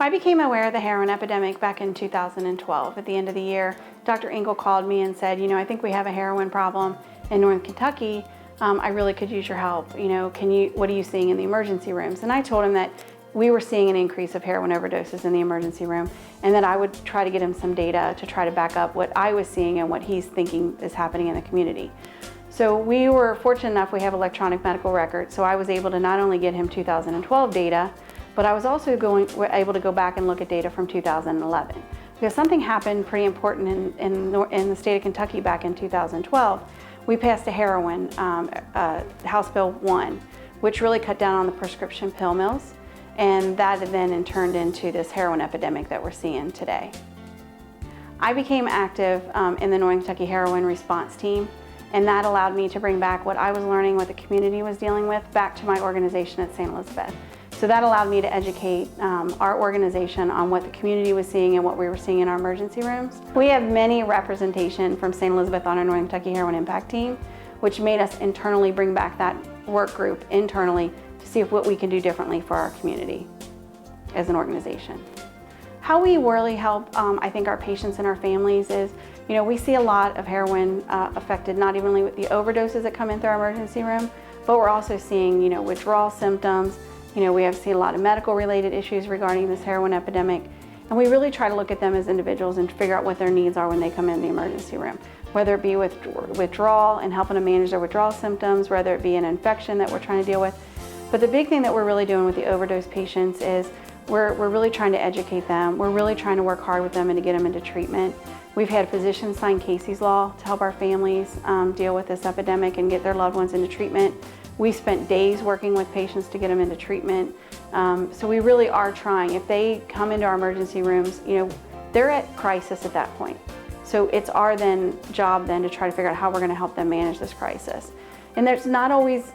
I became aware of the heroin epidemic back in 2012. At the end of the year, Dr. Engel called me and said, I think we have a heroin problem in North Kentucky. I really could use your help. What are you seeing in the emergency rooms? And I told him that we were seeing an increase of heroin overdoses in the emergency room, and that I would try to get him some data to try to back up what I was seeing and what he's thinking is happening in the community. So we were fortunate enough, we have electronic medical records, so I was able to not only get him 2012 data, but I was also able to go back and look at data from 2011. Because something happened pretty important in the state of Kentucky back in 2012. We passed a heroin, House Bill 1, which really cut down on the prescription pill mills, and that then turned into this heroin epidemic that we're seeing today. I became active in the Northern Kentucky Heroin Response Team, and that allowed me to bring back what I was learning, what the community was dealing with, back to my organization at St. Elizabeth. So that allowed me to educate our organization on what the community was seeing and what we were seeing in our emergency rooms. We have many representation from St. Elizabeth on our Northern Kentucky Heroin Impact Team, which made us internally bring back that work group internally to see what we can do differently for our community as an organization. How we really help, I think, our patients and our families is, we see a lot of heroin affected, not only with the overdoses that come in through our emergency room, but we're also seeing, withdrawal symptoms. We have seen a lot of medical related issues regarding this heroin epidemic, and we really try to look at them as individuals and figure out what their needs are when they come in the emergency room, whether it be with withdrawal and helping them manage their withdrawal symptoms, whether it be an infection that we're trying to deal with. But the big thing that we're really doing with the overdose patients is we're really trying to educate them. We're really trying to work hard with them and to get them into treatment. We've had physicians sign Casey's Law to help our families deal with this epidemic and get their loved ones into treatment. We spent days working with patients to get them into treatment. So we really are trying. If they come into our emergency rooms, they're at crisis at that point. So it's our job then to try to figure out how we're going to help them manage this crisis. And there's not always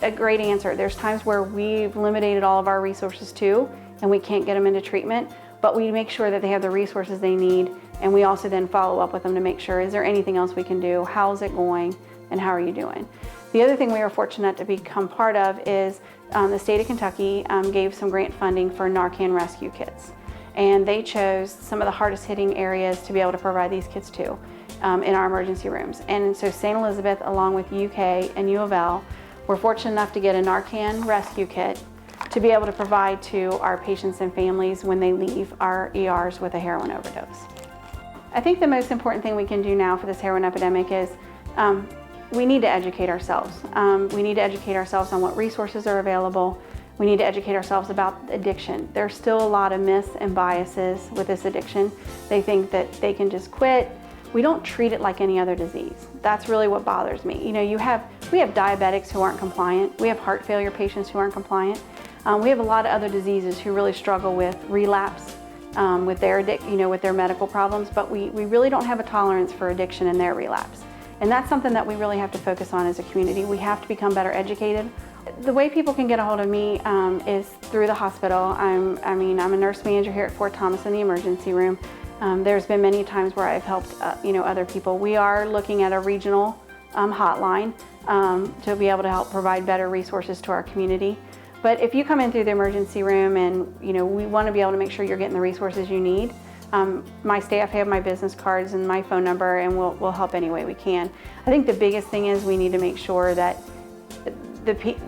a great answer. There's times where we've eliminated all of our resources too, and we can't get them into treatment, but we make sure that they have the resources they need, and we also then follow up with them to make sure, is there anything else we can do? How's it going? And how are you doing? The other thing we were fortunate to become part of is the state of Kentucky gave some grant funding for Narcan rescue kits. And they chose some of the hardest hitting areas to be able to provide these kits to in our emergency rooms. And so St. Elizabeth, along with UK and U of L, were fortunate enough to get a Narcan rescue kit to be able to provide to our patients and families when they leave our ERs with a heroin overdose. I think the most important thing we can do now for this heroin epidemic is we need to educate ourselves. We need to educate ourselves on what resources are available. We need to educate ourselves about addiction. There's still a lot of myths and biases with this addiction. They think that they can just quit. We don't treat it like any other disease. That's really what bothers me. We have diabetics who aren't compliant. We have heart failure patients who aren't compliant. We have a lot of other diseases who really struggle with relapse with their medical problems, but we really don't have a tolerance for addiction and their relapse. And that's something that we really have to focus on as a community. We have to become better educated. The way people can get a hold of me is through the hospital. I'm a nurse manager here at Fort Thomas in the emergency room. There's been many times where I've helped other people. We are looking at a regional hotline to be able to help provide better resources to our community. But if you come in through the emergency room and we want to be able to make sure you're getting the resources you need, my staff have my business cards and my phone number, and we'll help any way we can. I think the biggest thing is we need to make sure that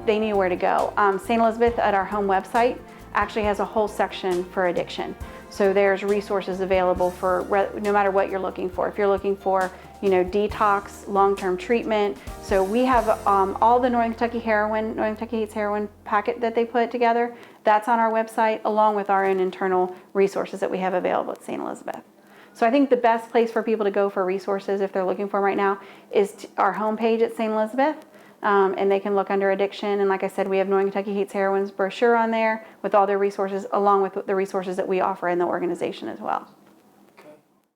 they know where to go. St. Elizabeth at our home website actually has a whole section for addiction. So there's resources available for no matter what you're looking for. If you're looking for detox, long-term treatment. So we have all the Northern Kentucky Hates Heroin packet that they put together. That's on our website, along with our own internal resources that we have available at St. Elizabeth. So I think the best place for people to go for resources if they're looking for them right now is our homepage at St. Elizabeth. And they can look under addiction. And like I said, we have Northern Kentucky Hates Heroin's brochure on there with all their resources, along with the resources that we offer in the organization as well.